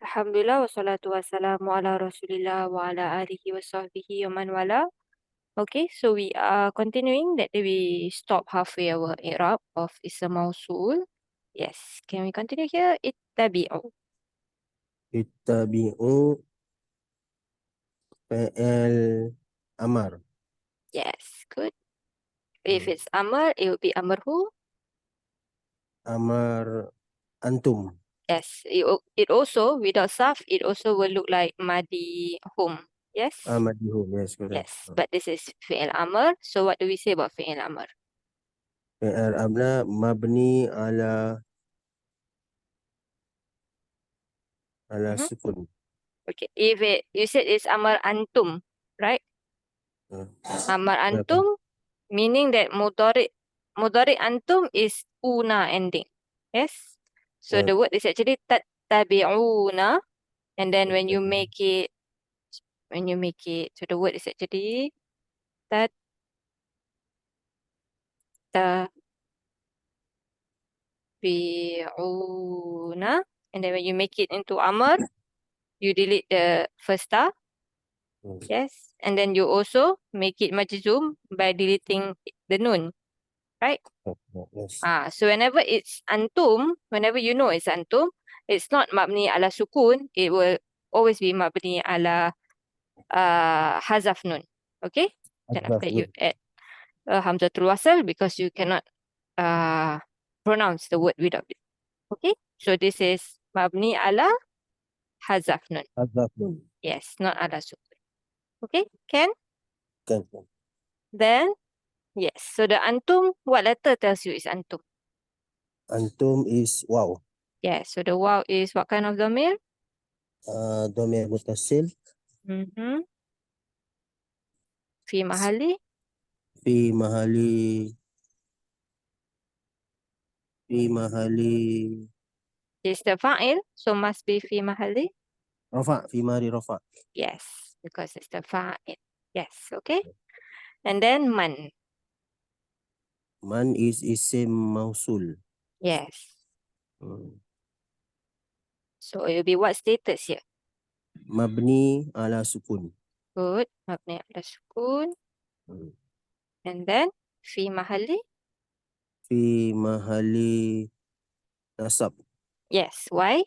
Alhamdulillah wassalatu wassalamu ala Rasulillah wa ala alihi wa sahbihi wa man wala. Okay, so we are continuing that we stop halfway our Iraab of Ism Mawsool. Yes, can we continue here? Ittabi'u. Ittabi'u fi'il amar. Yes, good. If it's Amr, it will be Amrhu. Amar antum. Yes, it also, without Saf, it also will look like Madi hum. Yes? Amadihum. Yes, correct. Yes, but this is Fi'il Amr. So what do we say about Fi'il Amr? Fi'il amr mabni ala sukun. Okay, if you said it's Amr Antum, right? Amar antum, meaning that mudhari antum is una ending. Yes. So the word is actually tattabi'una, and then when you make it, so the word is actually tattabi'una, and then when you make it into amar, you delete the first star. Yes, and then you also make it majzum by deleting the nun, right? Yes. So whenever it's antum, whenever you know it's antum, it's not mabni ala sukun, it will always be mabni ala hazaf nun. Okay? Then after you add hamzatul wasl because you cannot pronounce the word without it. Okay? So this is mabni ala hazaf nun. Hazafun. Yes, not ala sukun. Okay? Can? Kan. Then, yes. So the antum, what letter tells you is antum? Antum is wow. Yes. So the waw is what kind of dhamir? Dhamir muttasil Fi mahali? fi mahali Is the fa'il, so must be fi mahali? rafa, fi mahali rafa. Yes, because it's the fa'il. Yes, okay. And then man. Man is isim mausul. Yes. So it will be what status here? Mabni ala sukun. Good. Mabni ala sukun. And then fi mahali? Fi mahali nasab. Yes. Why?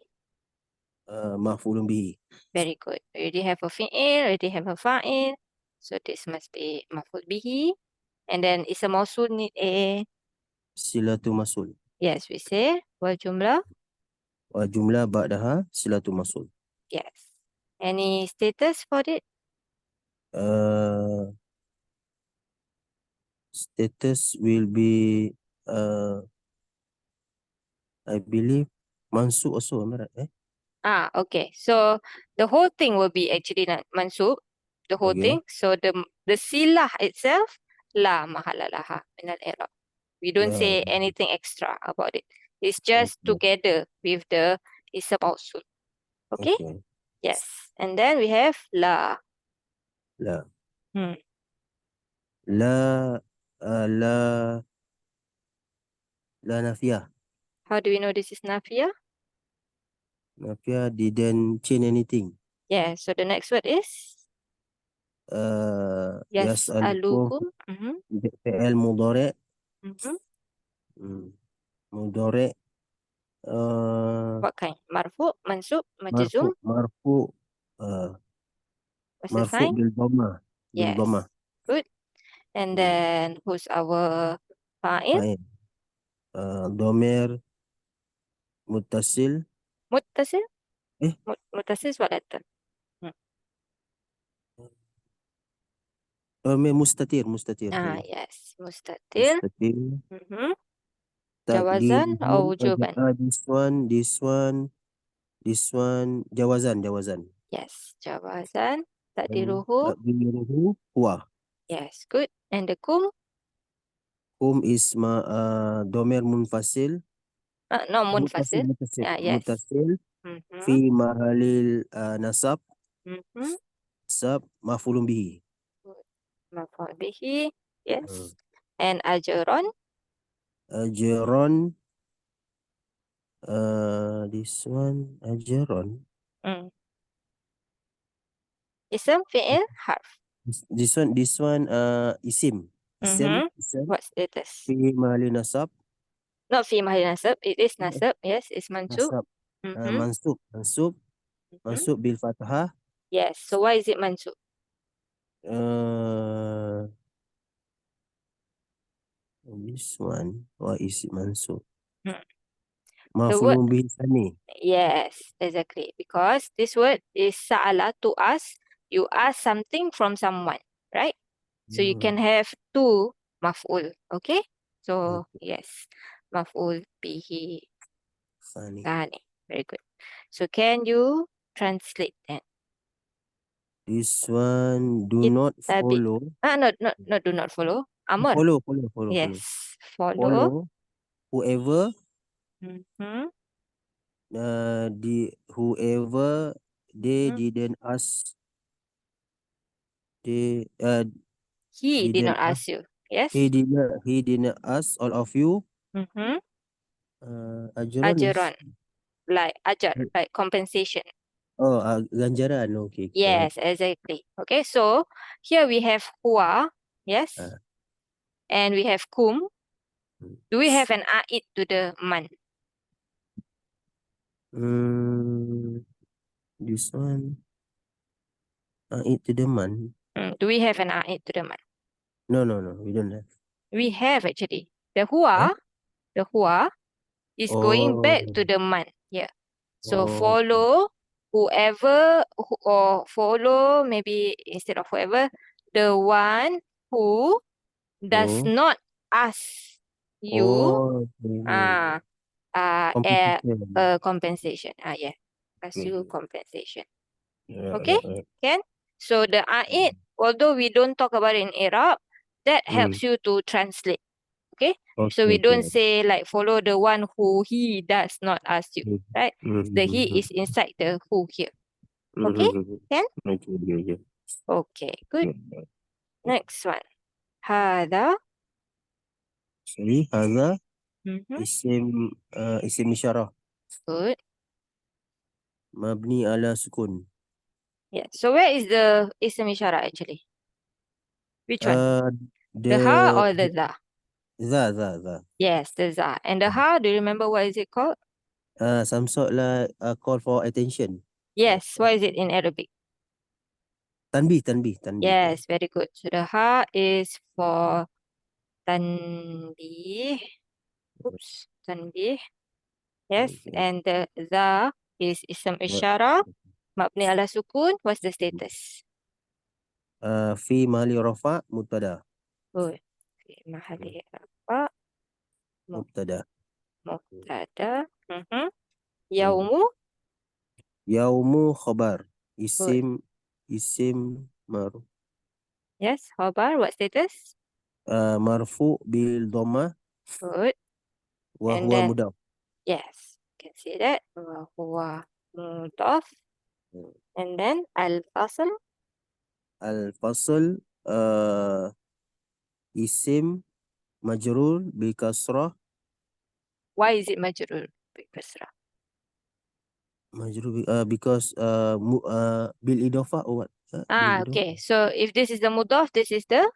Maf'ulun bihi. Very good. We already have a fi'il, already have a fa'il. So this must be maf'ul bihi. And then is a mawsul need a? Silatu masul. Yes, we say wal jumlah. Wa jumlah ba'daha silatu masul. Yes. Any status for it? Status will be I believe mansub also, am I right? Okay. So the whole thing will be actually mansub, the whole Okay. thing. So the silah itself, la mahala laha min al-i'rab. We don't say anything extra about it. It's just together with the ism mawsul. Okay? Yes. And then we have la. La. Hmm. La nafiyah. How do we know this is nafiyah? Nafiyah didn't change anything. Yeah. So the next word is Yas'alukum yas'alukum. fi'il mudhari'. Mudhari'. What kind? Marfu, mansub, majzum. Marfu. What's the Marfu sign? bil dhamma. Yes. Good. And then who's our fa'il? Dhamir muttasil. Muttasil? Muttasil is what letter? Dhamir mustatir. Yes. Mustatir. Mustatir. Jawazan or wujuban? This one jawazan. Yes. Jawazan. Takdiruhu. Takdiruhu huwa. Yes. Good. And the kum? Kum is dhamir munfasil. No, munfasil. Yes. Muttasil. Fi mahalil nasab. Nasab maf'ulun bihi. Maf'ul bihi. Yes. And ajron? Ajron. This one ajron. Ism, fi'il, harf. This one, isim. Mm-hmm. Ism. What status? Fi mahali nasab. Not fi mahal nasab. It is nasab. Yes, it's mansub. Nasab. Mm-hmm. Mansub. Mm-hmm. Mansub bil fathah. Yes. So why is it mansub? This one. Why is it mansub? Hmm. The word, Maf'ulun bihi tsani. yes, exactly. Because this word is sa'ala, to ask. You ask something from someone, right? So you can have two maf'ul. Okay? So yes, maf'ul bihi Tsani. tsani. Very good. So can you translate then? This one do not Tabi. follow. No, do not follow. Amr. Follow. Yes. Follow. Follow whoever Mm-hmm. whoever they Mm. didn't ask they He did didn't not ask ask you. Yes. he didn't ask all of you Mm-hmm. ajran is Ajran. Like ajar, like compensation. ganjaran, okay, correct. Yes, exactly. Okay, so here we have huwa. Yes. uh, And we have kum. Do we have an a'id to the man? this one it to the man. Do we have an a'id to the man? No, we don't have. We have actually. The Eh? huwa is going back to Oh, the man here. So okay. follow whoever or follow maybe instead of whoever, the one who does Oh, not ask you okay. uh, a Competition. compensation. Yeah. Ask you Okay. compensation. Yeah, Okay? Can? So the a'id, although we don't talk about it in Arab, that Mm. helps you to translate. Okay? So we don't Okay. say like follow the one who he does not ask you, Mm. right? The he Mhm. is inside the who here. Okay? Mhm. Can? Okay, yeah. Okay, good. Yeah. Next one. هذا. Sorry, hadha Mm-hmm. isim isyarah Good. mabni ala sukun. Yeah. So where is the ism ishara actually? Which one? Uh, The ha the or the za? the Yes, the za. And the ha, do you remember what is it called? some sort like call for attention. Yes, what is it in Arabic? Tanbih. Yes, very good. So the ha is for tanbih. Oops, tanbih. Yes, and the za is ism ishara mabni ala sukun. What's the status? Fi mahali rafa mubtada. Good. Fi mahali apa? Mubtada. Mubtada. Mm-hmm. Hmm. Yaumu. Yaumu khabar. Good. Isim Yes, khabar. What status? marfu bil dhamma Good. wa And huwa then, mudaf. yes, you can see that. Huwa mudaf. And then al-fasl. Al-fasl isim majrur bi kasrah. Why is it majrur bi kasrah? Majrur because bil idafah or what? Bil Okay. idafah. So if this is the mudaf, this is the.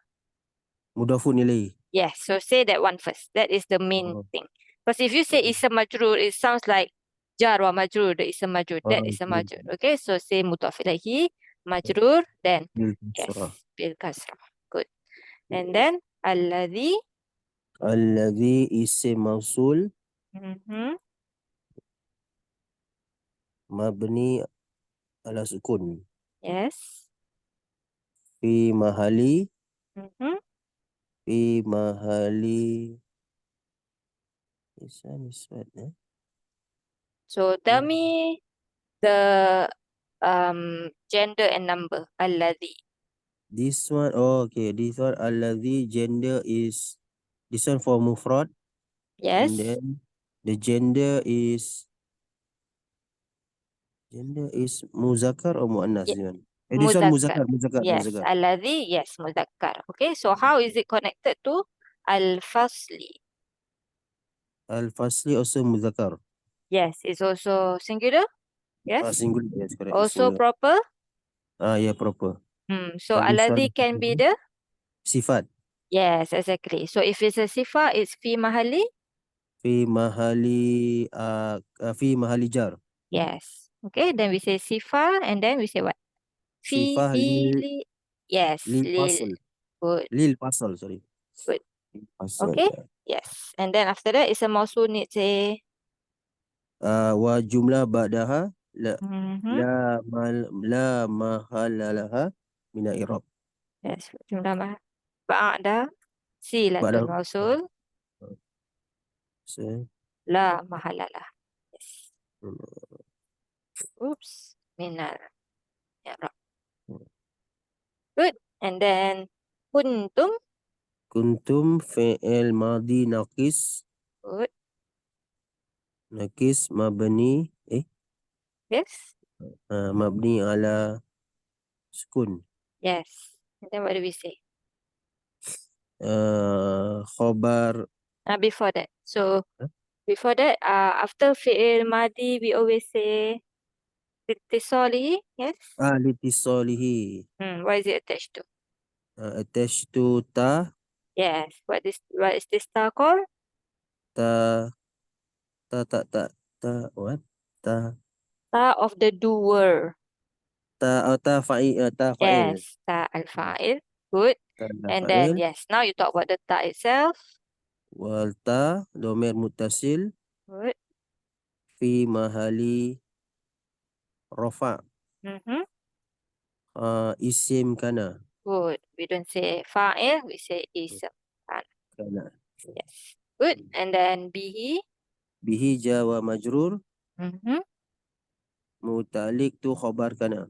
Mudafun ilaih. Yes, so say that one first. That is the main Oh, thing. Because if you say oh, ism majrur, it sounds like jar wa majrur, the ism majrur. That is a okay. majrur. Okay, so say mudaf ilaihi, majrur, then Bil yes, kasrah. bil kasrah. Good. And then alladhi. Alladhi isim mausul Mm-hmm. mabni ala sukun. Yes. Fi mahali Mm-hmm. fi mahali is what, So tell me the gender and number. Alladhi. This one, okay. This one, alladhi gender is this one for mufrad, and Yes. then the gender is muzakkar or muannas. Ye- This one. This one Muzakkar. Yes. muzakkar. Alladhi. Yes. Muzakkar. Okay. So how is it connected to al-fasli? Al fasli also muzakkar. Yes. It's also singular. Yes. Singular, yes, correct. It's Also singular. proper. Yeah, proper. So This one alladhi can be the, sifat. yes, exactly. So if it's a sifa, it's fi mahali. Fi mahali jar. Yes. Okay, then we say sifa and then we say what? Fi, Sifah bi, li. Yes, lil lil. fasl. Good, Lil fasl, sorry. good. Lil fasl, Okay, yeah. yes. And then after that, it's a mawsul needs a, Wa jumlah ba'daha mm-hmm. la mahalla min i'rab. Yes, jumlah ba'da silatul Ba'dahu. mawsul So, la mahalalah. Yes. Oops. Minal. i'rab. Good. And then kuntum. kuntum fi'il madi Good. nakis mabni Yes. mabni ala sukun. Yes. And then what do we say? Khobar. Before that. So before that, after fi'il madi, we always say litisoli. Yes. Litisolihi. What is it attached to? Attached to ta Yes. What is this star called? ta ta ta ta ta what ta Ta of the doer. ta fa'il. Yes. Ta al-fa'il. Good. Ta And then, fa'il yes, now you talk about the ta itself. wal ta domir muttasil Good. fi mahali rafa. Mm-hmm. Isim kana. Good. We don't say fa'il, we say ism. Kana. Yes. Good. And then bihi. Bihi jawa majrur Mm-hmm. muta'alliq tu khabar kana.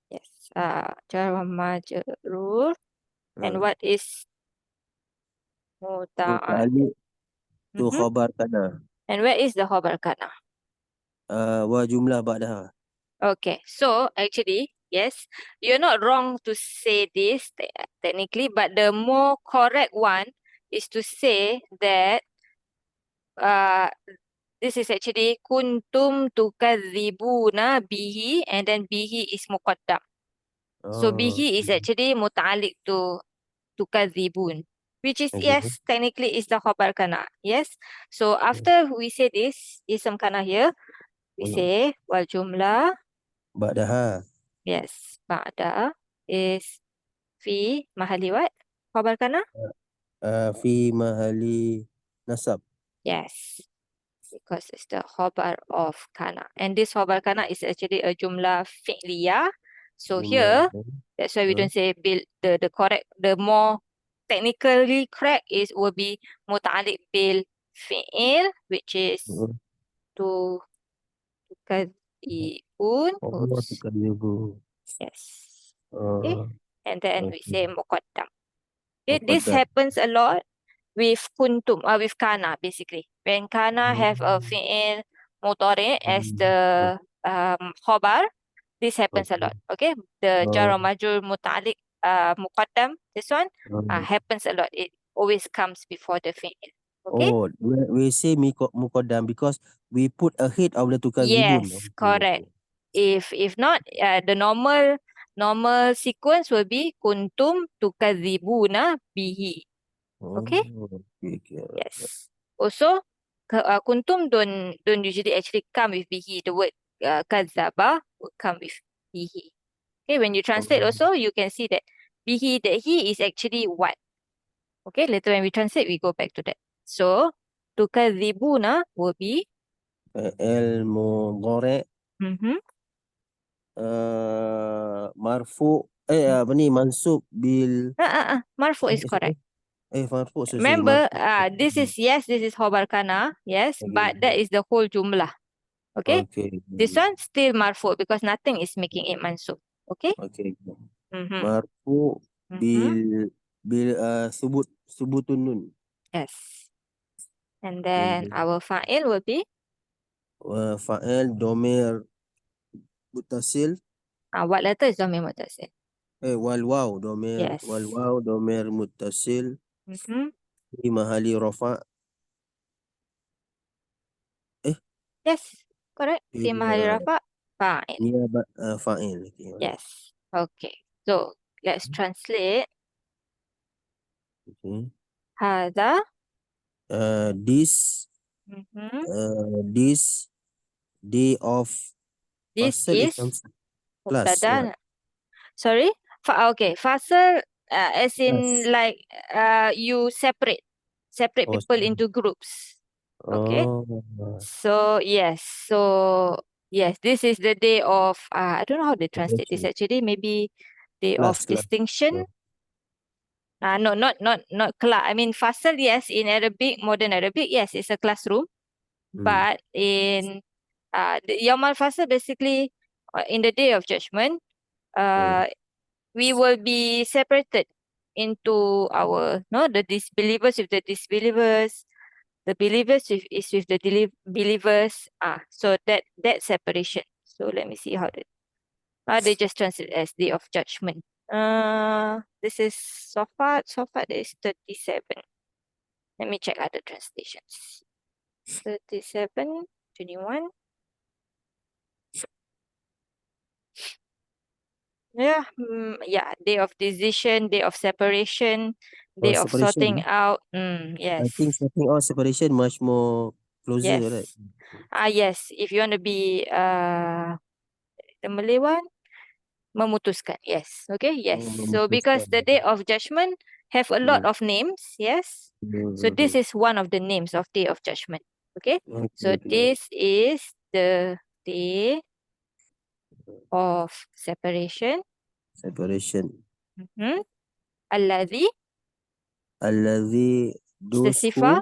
Yes. Jar wa majrur. And Uh, what is muta'al? Muta'alliq tu Mm-hmm. khabar kana. And where is the khabar kana? Wa jumlah ba'daha. Okay. So actually, yes, you're not wrong to say this technically, but the more correct one is to say that uh this is actually kuntum tukadzibuna bihi, and then bihi is muqaddam. So Oh, bihi is actually muta'alliq to tukadzibun, which is, okay. yes, technically is the khabar kana. Yes. So after we say this ism kana here, we say wal jumlah. Ba'daha. Yes, ba'da is fi mahali what? Khabar kana? Fi mahali nasab. Yes, because it's the khabar of kana. And this khabar kana is actually a jumlah fi'liyah. So Jumlah. here, that's why we don't say bil, the correct, the more technically correct is will be muta'alliq bil fi'il, which is to tukadzibun. Allah Oops. tukadibu. Yes. Okay. And then we Okay. say muqaddam. Okay, this Muqaddam. happens a lot with kuntum, with kana basically. When kana have a fi'il mudhari as the khabar, this happens a Okay. lot. Okay, the jar Oh, wa majrur muta'alliq muqaddam, this one happens a lot. It always comes before the fi'il. Okay. we say muqaddam because we put ahead of the tukadzibun. Yes, Okay, correct. okay. If not, the normal sequence will be kuntum tukadzibuna bihi. Okay. Okay, okay. Yes. Also, kuntum don't usually actually come with bihi. The word kadzaba will come with bihi. Okay, when you translate Oh, also, you can see that bihi, that he is actually what. Okay, later when we translate, we go back to that. So, tukadzibuna will be fi'il mudhari mm-hmm, marfu apa ni mansub bil marfu is correct. marfu sorry Remember, marfu. this is khobar kana, yes, but that Okay. is the whole jumlah. Okay, Okay. this one still marfu because nothing is making it mansub. Okay. Okay. Mm-hmm. Marfu Mm-hmm. subutun nun. Yes. And then our fa'il will be Fa'il domir mutasil what letter is dhamir muttasil? wal Yes. waw domir mutasil Mm-hmm. fi mahali rafa Yes, correct. fi Fi mahali rafa fa'il. niyabat fa'il. Okay, alright. Yes. Okay. So let's translate. Okay. Hada. This Mhm. this day of This fasal it is comes class or what? mubtada. Sorry. Okay. Fasal, as in Class. like you separate Oh, people into groups. Okay. oh, So yes. So yes, this is the day of I don't know how they translate this separation. actually. Maybe day of Class. distinction. Oh, No, not class. I mean fasal, yes, in Arabic, modern Arabic, yes, it's a classroom. mm, But in the Yawm al-Fasl, basically in the day of judgment, mm, we will be separated into our no the disbelievers with the disbelievers, the believers with the believers. So that separation. So let me see how they just translate as day of judgment. This is Safat is 37. Let me check other translations. 37, 21. Yeah, yeah, day of decision, day of separation, oh, day of sorting separation. out. I think Yes, setting out separation much more closer, right? yes. Yes, if you want to be the Malay one, memutuskan. Yes, okay, yes. Oh, So because memutuskan. the day of judgment have a lot Mm, of names, yes. So this mm. is one of the names of day of judgment. Okay, Okay, so okay. this is the day of separation. Separation. Mm-hmm. Alladhi Alladhi, is the those sifa. who.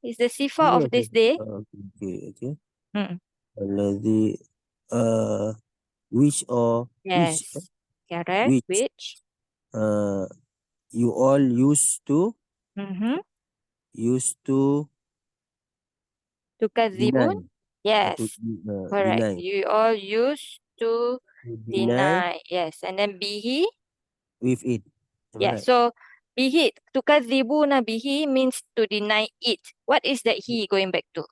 Is the sifa Yes, of yes. this day. Okay, okay, okay. Mm. Alladhi, uh, which or Yes, correct. which Which? uh you all Mm-hmm. used to Tukadzibun. deny to Yes, correct. deny You all used to to deny deny. Yes, and then bihi. with it. Am I Yes, right? so bihi, tukadzibuna bihi means to deny it. What is that he going back to?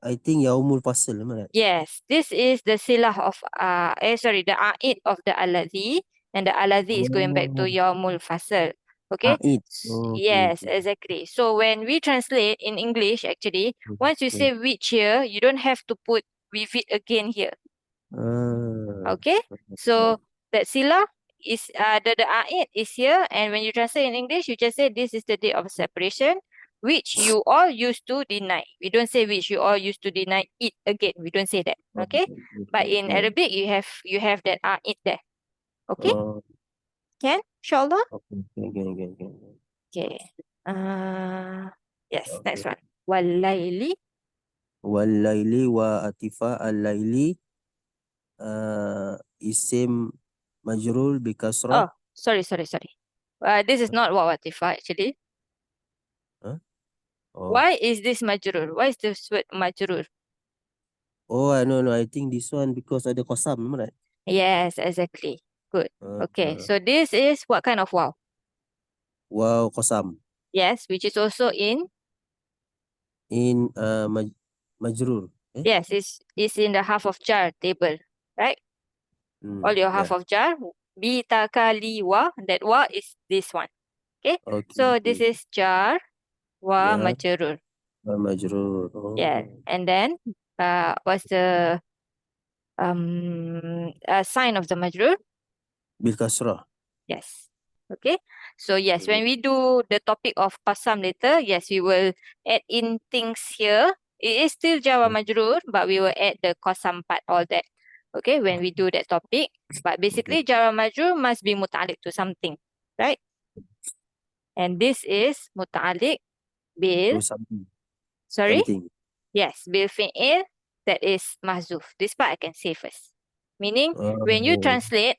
I think Yaumul Fasl, am I right? Yes, this is the silah of the a'id of the alladhi, and the alladhi is going back to Oh, yaumul fasl. Okay? it. Okay, Yes, okay. exactly. So when we translate in English, actually, once you Okay. say which here, you don't have to put with it again here. Ah, Okay? right. So that sila is the a'id is here, and when you translate in English, you just say this is the day of separation, which you all used to deny. We don't say which you all used to deny it again. We don't say that. Okay, Okay? But okay, in okay. Arabic, you have that a'id there. Okay? Oh, Can? Inshallah? okay, okay, okay, okay. Okay. Yes, Okay. next one. Walaili. Wal-laili wa atifa al-laili isim majrul bi kasrah. Oh, sorry. This is not wawatifa actually. Huh? Oh, Why is this majrur? Why is this word majrur? oh, I know, no. I think this one because ada kosam, am I right? Yes, exactly. Good. Okay, Uh, so this is what kind of wow? wow, kosam Yes, which is also in, in majrur. Eh? yes, it's in the half of jar table, right? All your half Yeah. of jar. Bita kali wa, that wa is this one. Okay, Okay, so this okay. is jar wa Yeah, majrur. majrur. Yeah, Oh, and then what's the sign of the majrur? bil kasrah. Yes. Okay. So yes, Mm, when we do the topic of qasam later, yes, we will add in things here. It is still Java majrur, but we will add the qasam part, all that. Okay, when we do that topic. But okay. basically, Java majrur must be muta'alliq to something, right? And this is muta'alliq bil, Do something. sorry? Something. Yes, bil fi'il that is mahzuf. This part I can say first. Meaning, when you Oh, translate,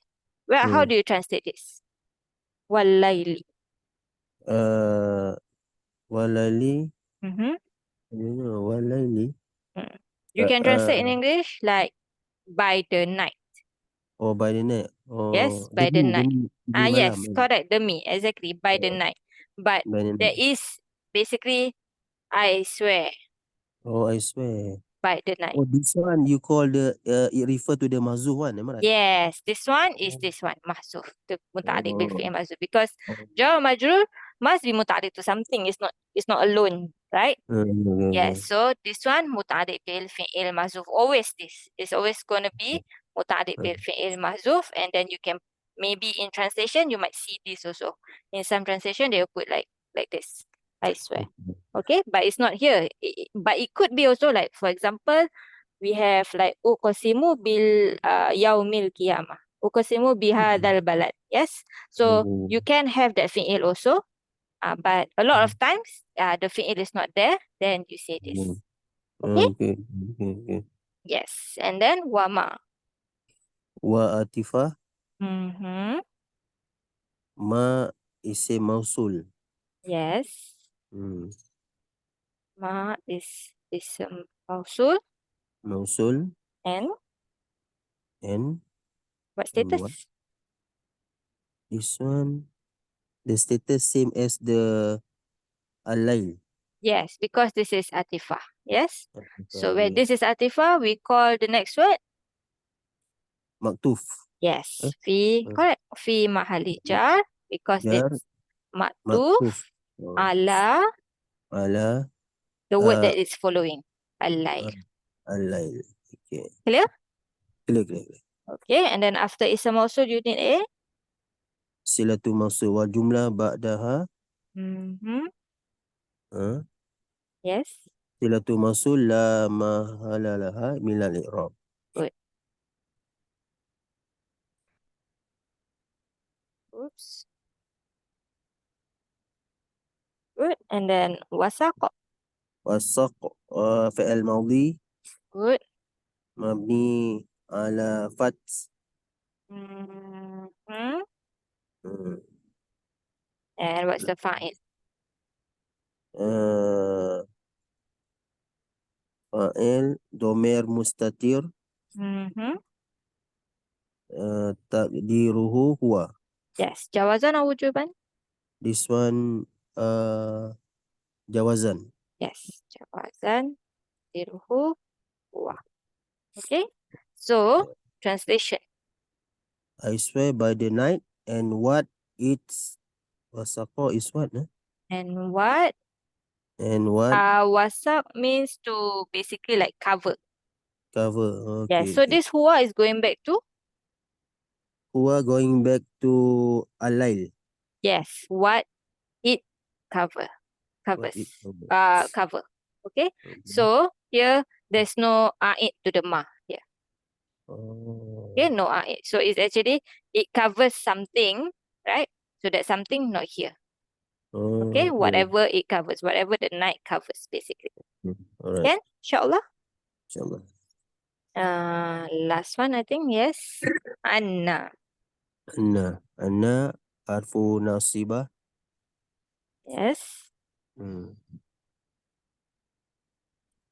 well, how hmm. do you translate this? Wallaili. Uh, walali. Mm-hmm. I don't know. Walaili. Mm. You can translate in Uh, English like by the night. oh, by the night. Yes, Oh, by the night. demi malam. Yes, correct. Demi, exactly, by the Oh, night. But by the there night. is basically, I swear, Oh, I swear. by the night. Oh, this one you call it refer to the mahzuf one, am I right? Yes, this one is this one, mahzuf, the muta'alliq bil Oh. fi'il mahzuf, because Oh. jar majrur must be muta'alliq to something. It's not alone, right? Yes, so this one muta'alliq bil fi'il mahzuf. Always this. It's always going to be muta'alliq bil fi'il mahzuf, and then you can maybe in translation you might see this also. In some translation they will put like this. I swear. Okay, but it's not here. But it could be also like, for example, we have like uqsimu bil yaumil qiyamah. Uqsimu bihadzal balad. Yes. So Oh. you can have that fi'il also. But a lot of times the fi'il is not there, then you say this. Okay? Okay. Okay. Yes. And then wama. Wa atifah Mm-hmm. ma isim mausul. Yes. Hmm. Ma is mausul. Mausul And and what what? status? This one, the status same as the alail. Yes, because this is atifah. Yes. So when Okay. this is atifah, we call the next word. Maktuf. Yes, Eh? correct. Fi mahali jar, because Jar it's maktuf maktuf. Oh. ala Ala the word uh, that is following. Al-lail. alail. Okay. Clear? Clear. Okay, and then after ism also you need a Silatu mausul wa jumlah ba'daha. mm-hmm. Uh, Yes, silatu mausul la mahala laha minal i'rab. good. Oops. Good. And then wasaqa. Wasaq fi'al madhi Good. mabni ala fath. Mm-hmm. Hmm. And what's the fa'il? Fa'il domer mustatir Mm-hmm. takdiruhu huwa. Yes, jawazan or wujuban? This one jawazan. Yes, jawazan. Diruhu huwa. Okay, so translation. I swear by the night and what it's wasaqo is what? And what? And what Wasaq means to basically like cover. cover. Yes, Okay, so okay. this huwa is going back to Huwa going back to alail. yes, what it cover What covers. it cover. Cover. Okay, Okay. so here there's no a'id to the ma here. Okay, Oh, no a'id. So it's actually it covers something, right? So that something not here. Okay, okay. whatever it covers, whatever the night covers, basically. Alright. Can? Inshallah. Inshallah. Last one, I think. Yes. Anna. Anna harfu nasibah. Yes. Hmm.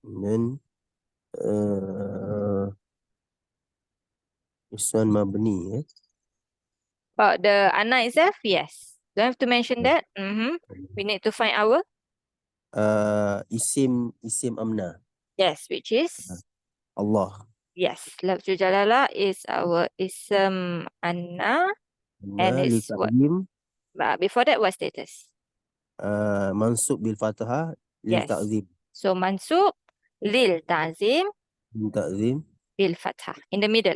And then this one mabni. About the Anna itself, yes. Don't have to mention that. Mm-hmm. We need to find our Isim amna. yes, which is Allah. yes. Lafzul jalalah is our ism Anna, and Li it's what? ta'zim Before that, what status? mansub bil fathah lil Yes. ta'zim. So mansub lil ta'zim Lil ta'zim bil fathah in the middle.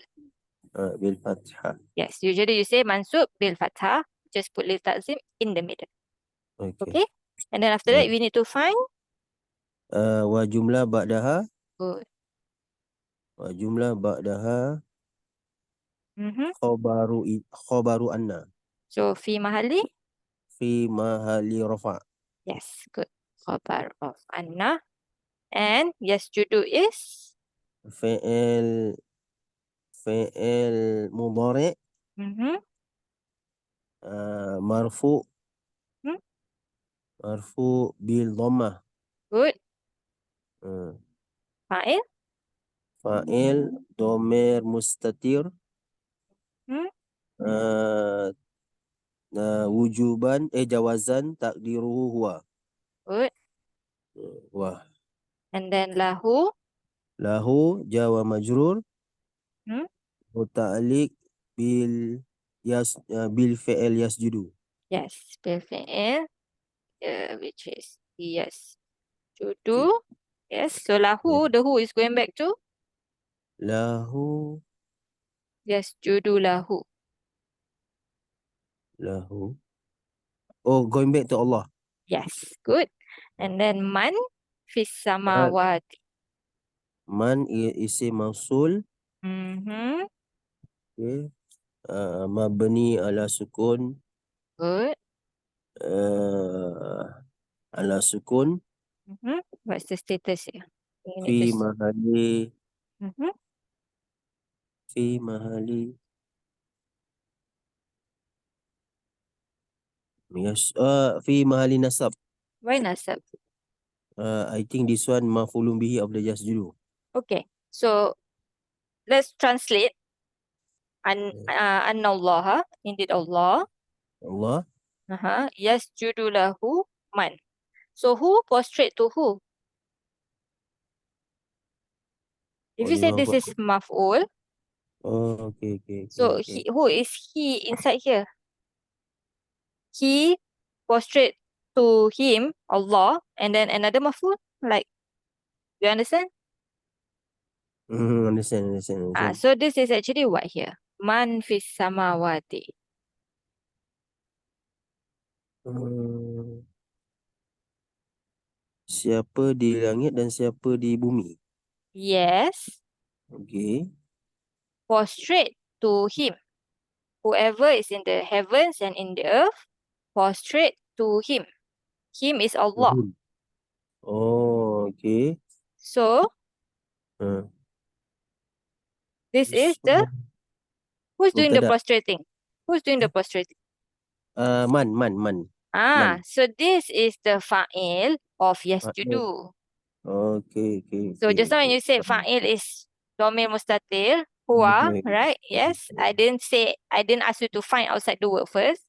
bil fathah. Yes. Usually you say mansub bil fathah. Just put lil ta'zim in the middle. Okay. Okay. And then after that, we need to find Wa jumlah ba'daha. good. Wa jumlah ba'daha Mm-hmm. khobaru anna. So fi mahali. Fi mahali rafa. Yes, good. Khabar of Anna. And yes, judu is Fi'il mudhari' mm-hmm. marfu Hmm. bil dhammah. Good. Uh, Fa'il. Fa'il domer mustatir Hmm. wujuban jawazan takdiruhu huwa. Good. Wah. And then lahu. Lahu jawa majrur Hmm? muta'alliq bil bil fi'il yasjudu. Yes, بالفعل, which is yes. Okay. Judu. Yes. So Yeah. lahu, the who is going back to Lahu yes, judu lahu. lahu. Oh, going back to Allah. Yes, good. And then man fis Man, samawati. man isim mausul. Mm-hmm. Okay. Mabni ala sukun. Good. Ala sukun. Mm-hmm. What's the status here? You Fi need to. mahali. Mm-hmm. Fi mahali. Yes. Fi mahali nasab. Why nasab? I think this one mafulun bihi of the just dulu. Okay. So let's translate. Anna Allah, indeed Allah. Allah. Yes, judu lahu man. So who prostrate to who? If you Only say one this for. is maf'ul, Oh, okay, okay, okay, so okay. who is he inside here? He prostrate to him, Allah, and then another maf'ul. Like, you understand? Understand. So this is actually what here? Man fis samawati. Hmm, siapa di langit dan siapa di bumi? Yes, Okay. prostrate to him. Whoever is in the heavens and in the earth, prostrate to him. Him is Allah. Oh, okay. So Uh, this is this the one. who's doing the Mubtada. prostrating? Who's doing the prostrating? Man. So this is the fa'il of Fa'il. yasjudu. So just now when Okay. you said fa'il is domir mustatir, huwa, Okay. right? Yes. I didn't ask you to find outside the word first.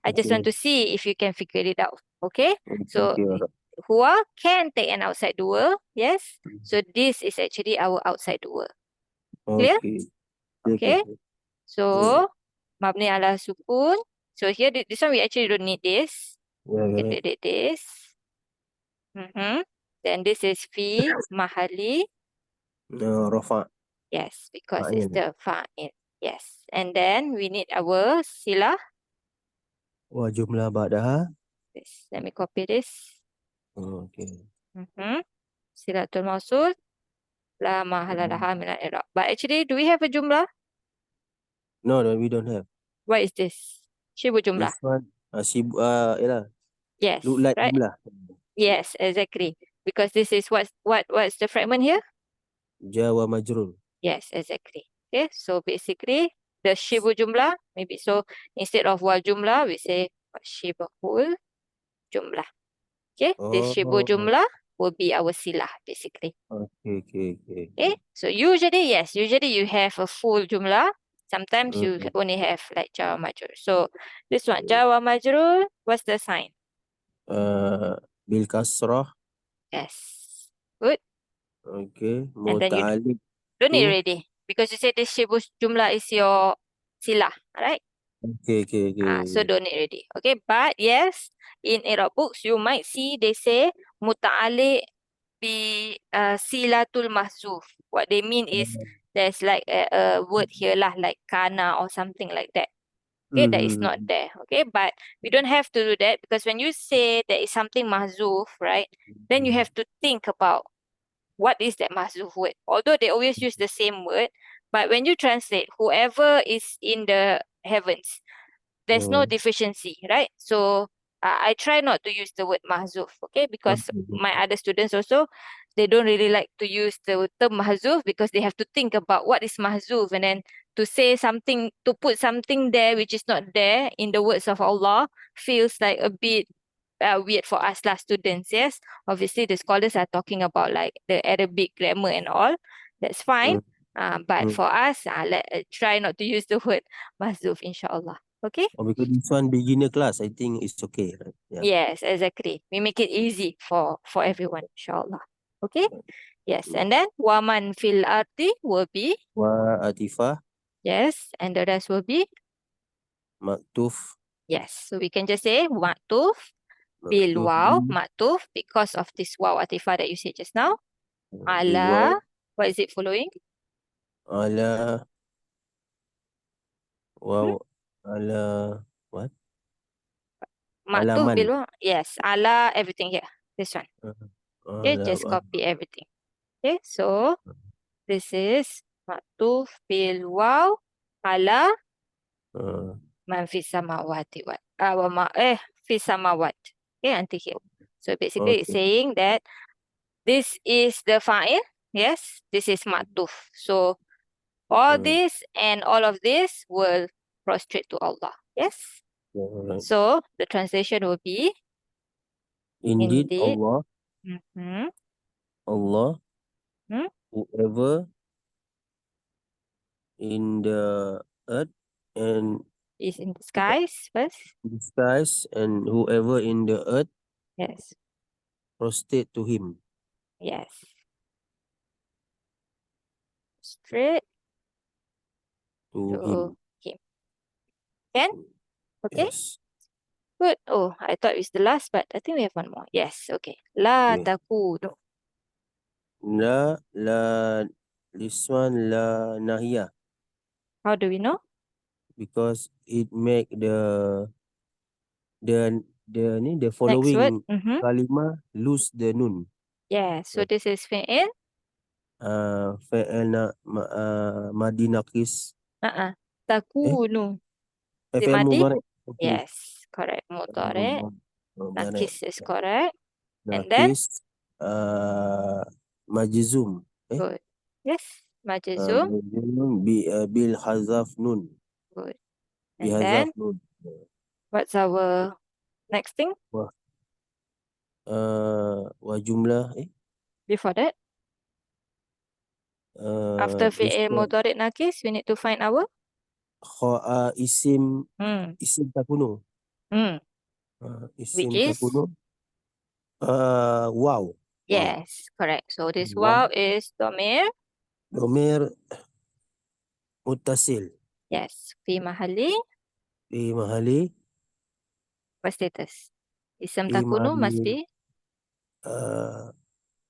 I just want Okay. to see if you can figure it out. Okay? So Okay. Alright. huwa can take an outside the word. Yes. So this is actually our outside the word. Clear? Okay. Okay. Okay. So mabni ala sukun. So here this one we actually don't need this. Yeah, We correct. did this. Then this is fi mahali. Rafa. Yes, because it's Fa'il. the fa'il. Yes. And then we need our sila. Wa jumlah ba'daha. This. Let me copy this. Okay. Silatul mausul. La mahala laha minal i'rab. But actually, do we have a jumlah? No, we don't have. What is this? Shibu jumlah. This one, yalah, Yes, look like right? jumlah. Yes, exactly. Because this is what's the fragment here? Jawa majrur. Yes, exactly. Okay, so basically the shibu jumlah, maybe so instead of wal jumlah, we say shibahul jumlah. Okay, this shibu Oh, jumlah will be our silah basically. okay. Okay, so usually you have a full jumlah. Sometimes you Mm, only have like Jawa majrur. So this one Jawa majrur, what's the sign? bil kasrah. Yes, good. Okay. And then you Muta'alliq don't need tu. already because you said this shibu jumlah is your silah, right? So Okay. don't need already. Okay, but yes, in Arab books you might see they say muta'alliq bi silatul mahzuf. What they mean is there's like a word here lah, like kana or something like that. Okay, that is not there. Okay, but we don't have to do that because when you say there is something mahzuf, right, then you have to think about what is that mahzuf word. Although they always use the same word, but when you translate, whoever is in the heavens, there's no deficiency, right? So I try not to use the word mahzuf, okay? Because my other students also, they don't really like to use the term mahzuf because they have to think about what is mahzuf and then to say something, to put something there which is not there in the words of Allah feels like a bit weird for us lah students, yes? Obviously, the scholars are talking about like the Arabic grammar and all. That's fine. But for us, try not to use the word mahzuf, inshallah. Okay? Oh, because this one beginner class, I think it's okay, right? Yeah. Yes, exactly. We make it easy for everyone, inshallah. Okay? Yes, and then waman fil ardi will be, Wa atifah yes, and the rest will be, maktuf yes. So we can just say maktuf bil maktuf waw, maktuf because of this waw atifah that you said just now. bil waw Ala, what is it following? ala Hmm? waw ala what? Maktuf Alaman. bil waw, yes, ala everything here. This one. Okay, Ala just copy everything. Okay, so this is maktuf bil waw ala man fi samawati fi samawat. Okay, until here. So basically it's okay. saying that this is the fa'il. Yes, this is maktuf. So all this and all of this will prostrate to Allah. Yes. Alright. So the translation will be Indeed, indeed. Allah, Mhm. Hmm? whoever in the earth and Is in the skies first. the skies, and whoever in the earth Yes. prostrate to him. Yes. Straight To to him. him. Can? Okay. Yes. Good. Oh, I thought it was the last, but I think we have one more. Yes. Okay. La Okay. takunu. La, this one la nahiyah, How do we know? because it make the the Next word. following Mm-hmm. kalimah lose the nun. Yeah. So this is fi'il. Fa'al madi naqis. Takunu. Is it Fa'al madi? mudhari'. Okay. Yes. Correct. Mudhari'. Nakis is correct. And then? Naqis majzum. Good. Yes. Majzum. Majzum bil hazaf nun. Good. Bi And hazaf then, nun. what's our next thing Wa jumlah before that? After this fi'il mudhari' nakis, we need to find our isim hmm. isim takunu. Hmm. Which Isim is? takunu. Wow. Yes, correct. So this Wow. waw is domir. Domir muttasil. Yes. Fi mahali. Fi mahali. What status? Isam Fi takunu must mahali be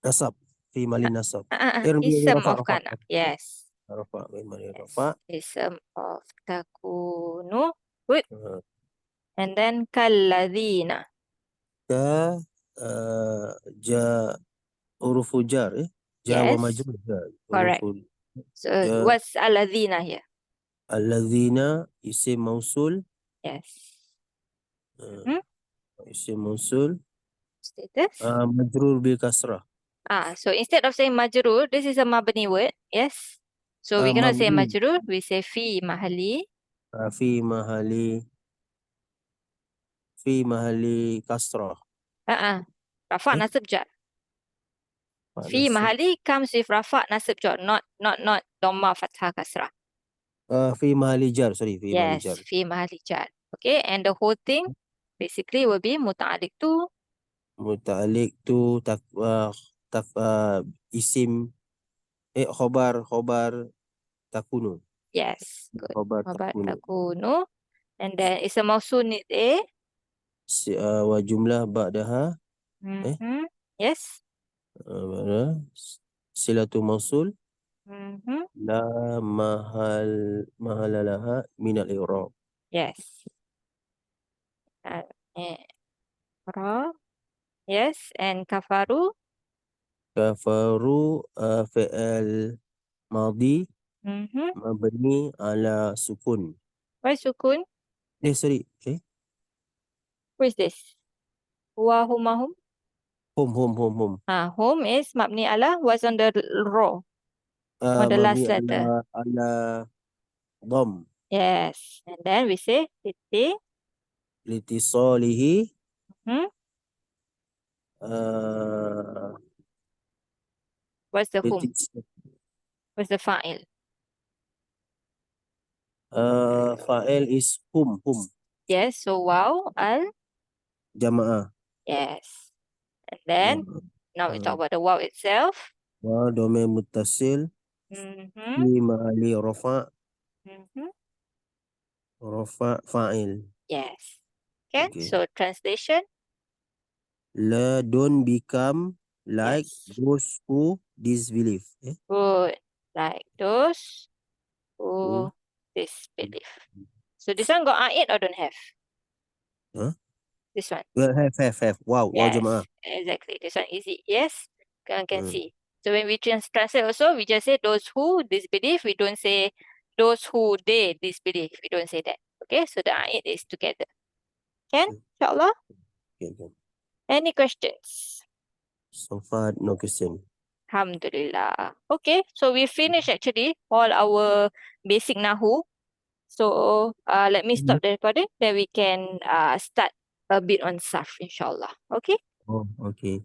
nasab. Fi mahali nasab. isam Rafa, of kana. Yes. Rafa. Fi mahali Yes. rafa. Isam of takunu. Good. Uh, And then kalladhina. Ka ja urufu jar jar wa Yes. majrur jar Correct. urufu So ja what's alladhina here? alladzina isim mausul Yes. isim mausul Status. majrur bil kasrah. So instead of saying majrur, this is a mabni word. Yes. So we cannot say Mabni majrur. We say fi mahali. fi mahali kasrah. Rafa Eh? nasib jar. Fi Nasib. mahali comes with rafa nasib jar, not dhamma fathah kasrah. Fi mahali jar, sorry, fi mahali jar. Yes, fi mahali jar. Okay, and the whole thing basically will be muta'alliq to. Muta'alliq tu isim khobar takunu. Yes, good. Khobar Wabat takunu. takunu. And then it's a mausul need Wa jumlah ba'daha Mm-hmm. Yes. silatu mausul Mm-hmm. la mahalalaha min al-i'rab. Yes. Ra. Yes, and kafaru. Kafaru fi'al madi Mm-hmm. mabni ala sukun. Why sukun? Sorry. Who is this? Huwa humahum. Home. Home is mabni ala was on the row, on the Mabni last letter. ala dom. Yes. And then we say titi. Litisalihi Hmm? uh, What's the hum? litis, What's the fa'il? fa'il is hum. Yes. So wow, al. Jama'ah. Yes. And then now we talk about the wow itself. Domain muttasil. Mm-hmm. Fi mahali rafa. Mm-hmm. Rafa fa'il. Yes. Okay. Okay. So translation. La don't become like Yes. those who disbelieve. Good. Like those Who? who disbelieve. So this one got A8 or don't have? Huh? This one. Well, have. Wow, Yes, jemaah. exactly. This one easy. Yes, can Hmm. see. So when we translate also, we just say those who disbelieve. We don't say those who they disbelieve. We don't say that. Okay, so the it is together. Can? Inshallah. Okay. Any questions? So far, no question. Alhamdulillah. Okay, so we finished actually all our basic Nahu. So let me stop the recording. Then we can start a bit on Sarf, inshallah. Okay. Oh, okay.